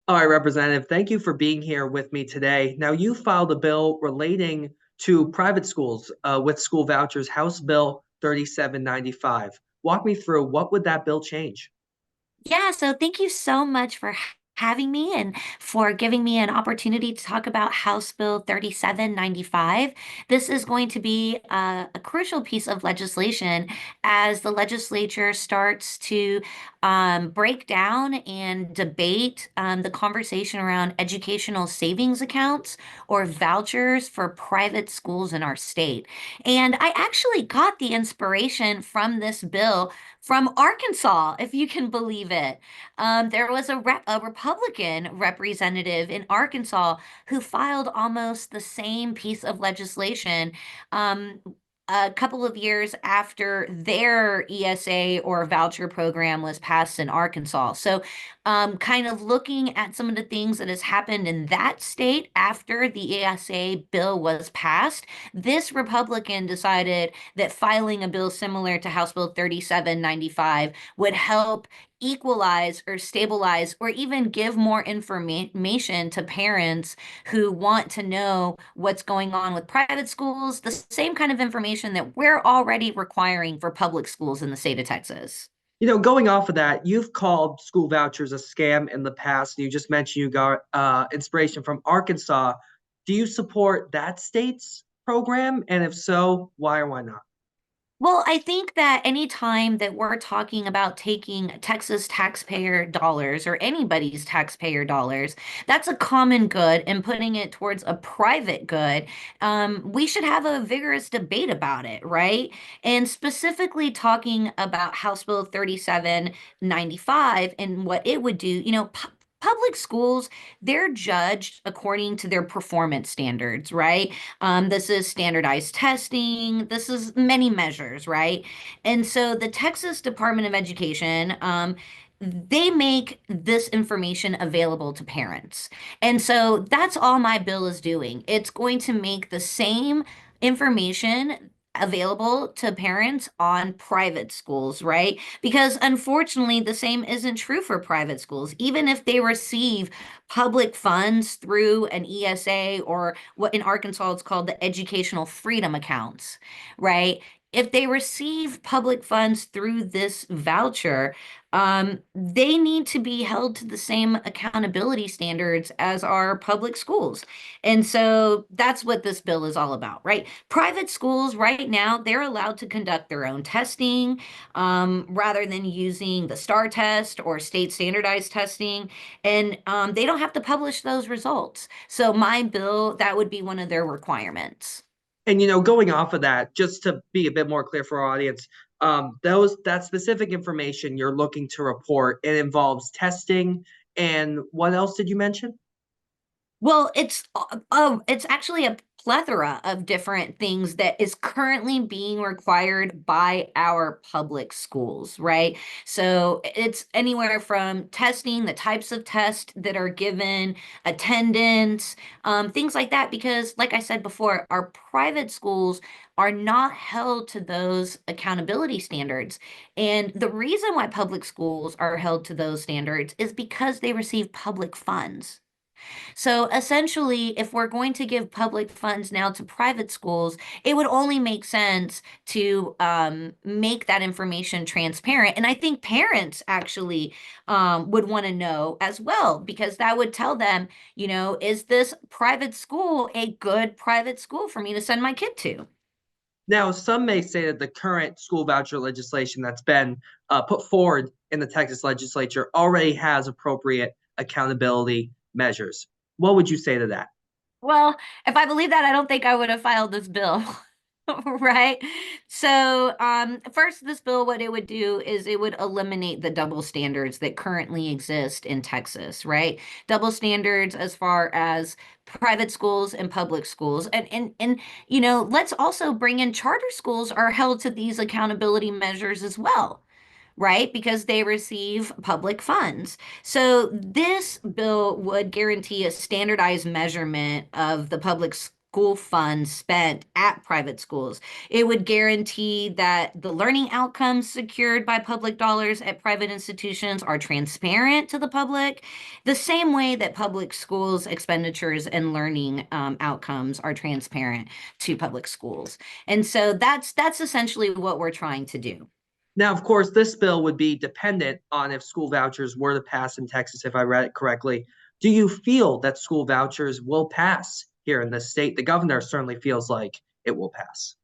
All right, Representative, thank you for being here with me today. Now, you filed a bill relating to private schools with school vouchers, House Bill 3795. Walk me through what would that bill change? Yeah, so thank you so much for having me and for giving me an opportunity to talk about House Bill 3795. This is going to be a crucial piece of legislation as the legislature starts to break down and debate the conversation around educational savings accounts or vouchers for private schools in our state. And I actually got the inspiration from this bill from Arkansas, if you can believe it. There was a Republican representative in Arkansas who filed almost the same piece of legislation um, a couple of years after their ESA or voucher program was passed in Arkansas. So, kind of looking at some of the things that has happened in that state after the ESA bill was passed, this Republican decided that filing a bill similar to House Bill 3795 would help equalize or stabilize or even give more information to parents who want to know what's going on with private schools, the same kind of information that we're already requiring for public schools in the state of Texas. Going off of that, you've called school vouchers a scam in the past. You just mentioned you got inspiration from Arkansas. Do you support that state's program? And if so, why or why not? Well, I think that anytime that we're talking about taking Texas taxpayer dollars or anybody's taxpayer dollars, that's a common good and putting it towards a private good, we should have a vigorous debate about it, right? And specifically talking about House Bill 3795 and what it would do, public schools, they're judged according to their performance standards, right? This is standardized testing. This is many measures, right? And so the Texas Department of Education, they make this information available to parents. And so that's all my bill is doing. It's going to make the same information available to parents on private schools, right? Because unfortunately, the same isn't true for private schools. Even if they receive public funds through an ESA or what in Arkansas it's called the educational freedom accounts, right? If they receive public funds through this voucher, they need to be held to the same accountability standards as our public schools. And so that's what this bill is all about, right? Private schools right now, they're allowed to conduct their own testing rather than using the STAR test or state standardized testing. And they don't have to publish those results. So my bill, that would be one of their requirements. And going off of that, just to be a bit more clear for our audience, that specific information you're looking to report, it involves testing. And what else did you mention? Well, it's actually a plethora of different things that is currently being required by our public schools, right? So it's anywhere from testing, the types of tests that are given, attendance, things like that. Because, like I said before, our private schools are not held to those accountability standards. And the reason why public schools are held to those standards is because they receive public funds. So essentially, if we're going to give public funds now to private schools, it would only make sense to make that information transparent. And I think parents actually would want to know as well, because that would tell them, is this private school a good private school for me to send my kid to? Now, some may say that the current school voucher legislation that's been put forward in the Texas legislature already has appropriate accountability measures. What would you say to that? Well, if I believe that, I don't think I would have filed this bill. Right? So, first, this bill, what it would do is it would eliminate the double standards that currently exist in Texas, right? Double standards as far as private schools and public schools. And let's also bring in charter schools are held to these accountability measures as well, right? Because they receive public funds. So this bill would guarantee a standardized measurement of the school funds spent at private schools. It would guarantee that the learning outcomes secured by public dollars at private institutions are transparent to the public, the same way that public schools' expenditures and learning outcomes are transparent to public schools. And so that's essentially what we're trying to do. Now, of course, this bill would be dependent on if school vouchers were to pass in Texas, if I read it correctly. Do you feel that school vouchers will pass here in this state? The governor certainly feels like it will pass.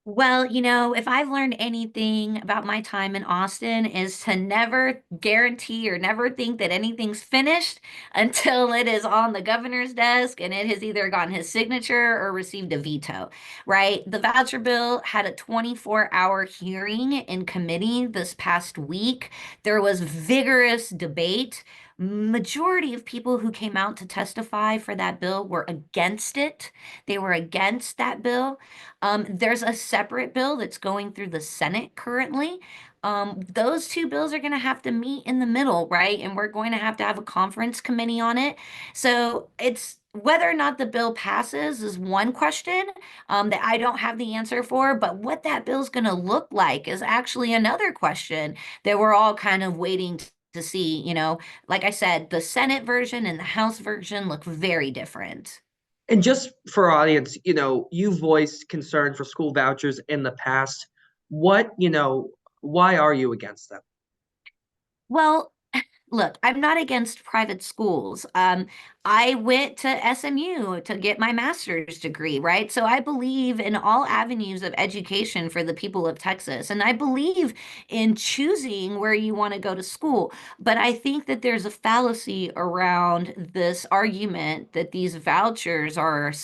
Well, if I've learned anything about my time in Austin is to never guarantee or never think that anything's finished until it is on the governor's desk and it has either gotten his signature or received a veto, right? The voucher bill had a 24-hour hearing in committee this past week. There was vigorous debate. Majority of people who came out to testify for that bill were against it. They were against that bill. There's a separate bill that's going through the Senate currently. Those two bills are going to have to meet in the middle, right? And we're going to have a conference committee on it. So it's whether or not the bill passes is one question that I don't have the answer for, but what that bill's going to look like is actually another question that we're all kind of waiting to see. Like I said, the Senate version and the House version look very different. And just for our audience, you voiced concern for school vouchers in the past. Why are you against them? Well, look, I'm not against private schools. I went to SMU to get my master's degree, right? So I believe in all avenues of education for the people of Texas. And I believe in choosing where you want to go to school. But I think that there's a fallacy around this argument that these vouchers are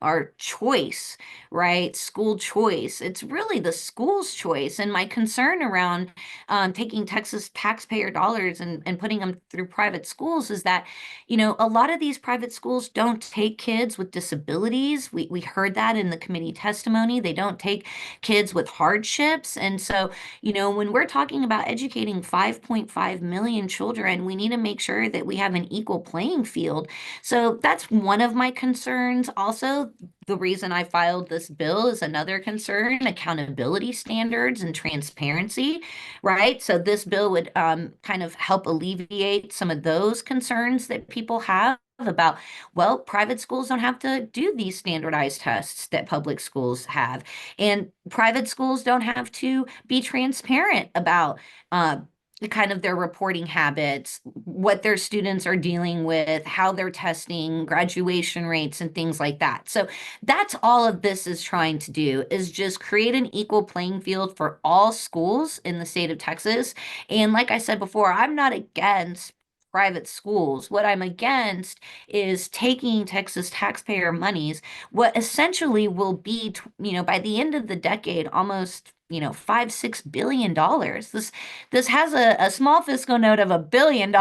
our choice, right? School choice. It's really the school's choice. And my concern around taking Texas taxpayer dollars and putting them through private schools is that, a lot of these private schools don't take kids with disabilities. We heard that in the committee testimony. They don't take kids with hardships. And so, when we're talking about educating 5.5 million children, we need to make sure that we have an equal playing field. So that's one of my concerns. Also, the reason I filed this bill is another concern, accountability standards and transparency, right? So this bill would kind of help alleviate some of those concerns that people have about, well, private schools don't have to do these standardized tests that public schools have. And private schools don't have to be transparent about kind of their reporting habits, what their students are dealing with, how they're testing, graduation rates, and things like that. So that's all of this is trying to do is just create an equal playing field for all schools in the state of Texas. And like I said before, I'm not against private schools. What I'm against is taking Texas taxpayer monies, what essentially will be, by the end of the decade, almost 5, $6 billion. This has a small fiscal note of $1 billion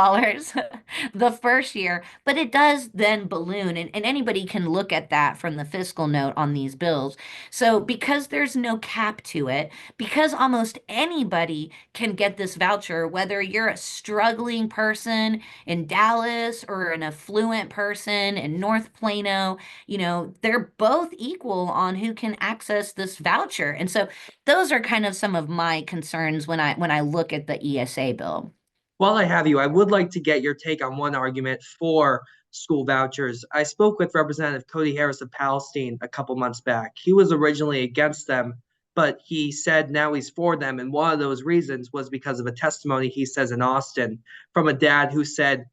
the first year, but it does then balloon, and anybody can look at that from the fiscal note on these bills. So because there's no cap to it, because almost anybody can get this voucher, whether you're a struggling person in Dallas or an affluent person in North Plano, they're both equal on who can access this voucher. And so those are kind of some of my concerns when I look at the ESA bill. While I have you, I would like to get your take on one argument for school vouchers. I spoke with Representative Cody Harris of Palestine a couple months back. He was originally against them, but he said now he's for them. And one of those reasons was because of a testimony he says in Austin from a dad who said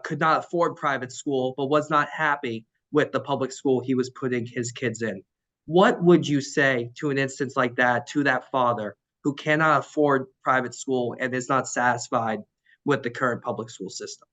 could not afford private school, but was not happy with the public school he was putting his kids in. What would you say to an instance like that, to that father who cannot afford private school and is not satisfied with the current public school system?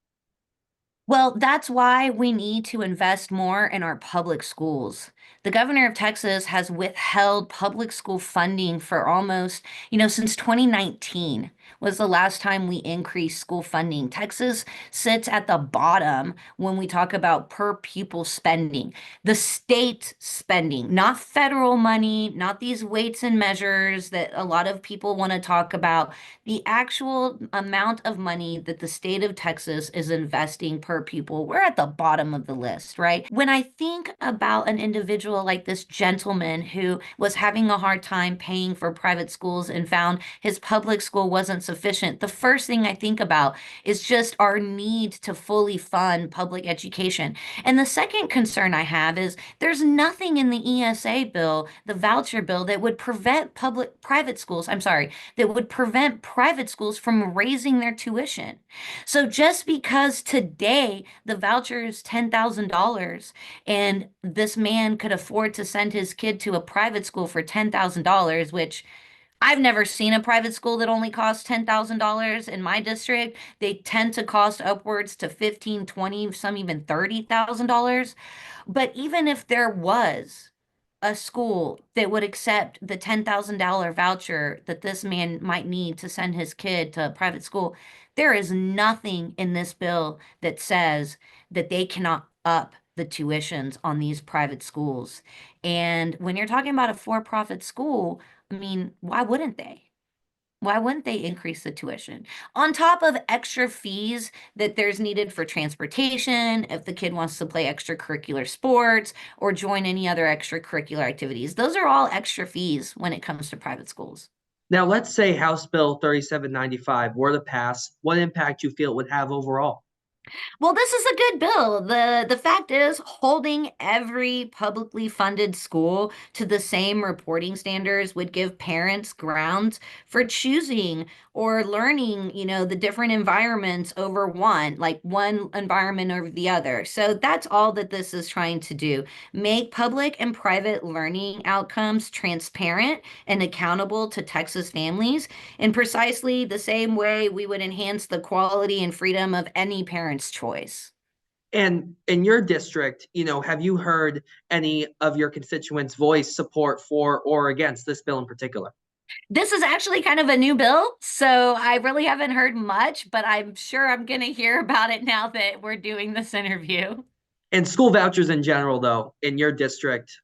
Well, that's why we need to invest more in our public schools. The governor of Texas has withheld public school funding for almost, since 2019. was the last time we increased school funding. Texas sits at the bottom when we talk about per pupil spending. The state spending, not federal money, not these weights and measures that a lot of people want to talk about. The actual amount of money that the state of Texas is investing per pupil, we're at the bottom of the list, right? When I think about an individual like this gentleman who was having a hard time paying for private schools and found his public school wasn't sufficient, the first thing I think about is just our need to fully fund public education. And the second concern I have is there's nothing in the ESA bill, the voucher bill, that would prevent private schools, I'm sorry, that would prevent private schools from raising their tuition. So just because today the voucher is $10,000 and this man could afford to send his kid to a private school for $10,000, which I've never seen a private school that only costs $10,000 in my district. They tend to cost upwards to 15, 20, some even $30,000. But even if there was a school that would accept the $10,000 voucher that this man might need to send his kid to a private school, there is nothing in this bill that says that they cannot up the tuitions on these private schools. And when you're talking about a for-profit school, I mean, why wouldn't they? Why wouldn't they increase the tuition? On top of extra fees that there's needed for transportation, if the kid wants to play extracurricular sports or join any other extracurricular activities. Those are all extra fees when it comes to private schools. Now, let's say House Bill 3795 were to pass. What impact you feel it would have overall? Well, this is a good bill. The fact is, holding every publicly funded school to the same reporting standards would give parents grounds for choosing or learning, the different environments over one, like one environment over the other. So that's all that this is trying to do. Make public and private learning outcomes transparent and accountable to Texas families in precisely the same way we would enhance the quality and freedom of any parent's choice. And in your district, have you heard any of your constituents voice support for or against this bill in particular? This is actually kind of a new bill, so I really haven't heard much, but I'm sure I'm going to hear about it now that we're doing this interview. And school vouchers in general, though, in your district,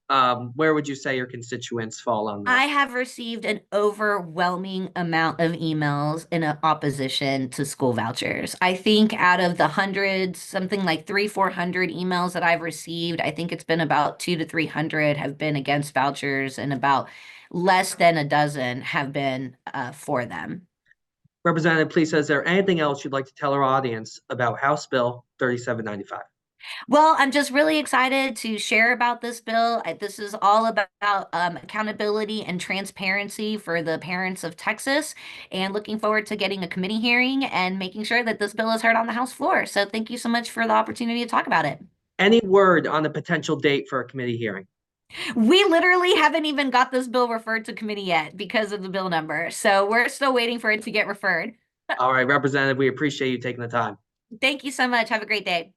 where would you say your constituents fall on I this? have received an overwhelming amount of emails in opposition to school vouchers. I think out of the hundreds, something like 400 emails that I've received, I think it's been about 200 to 300 have been against vouchers, and about less than a dozen have been for them. Representative, please, is there anything else you'd like to tell our audience about House Bill 3795? Well, I'm just really excited to share about this bill. This is all about accountability and transparency for the parents of Texas, and looking forward to getting a committee hearing and making sure that this bill is heard on the House floor. So thank you so much for the opportunity to talk about it. Any word on the potential date for a committee hearing? We literally haven't even got this bill referred to committee yet because of the bill number. So we're still waiting for it to get referred. All right, Representative, we appreciate you taking the time. Thank you so much. Have a great day.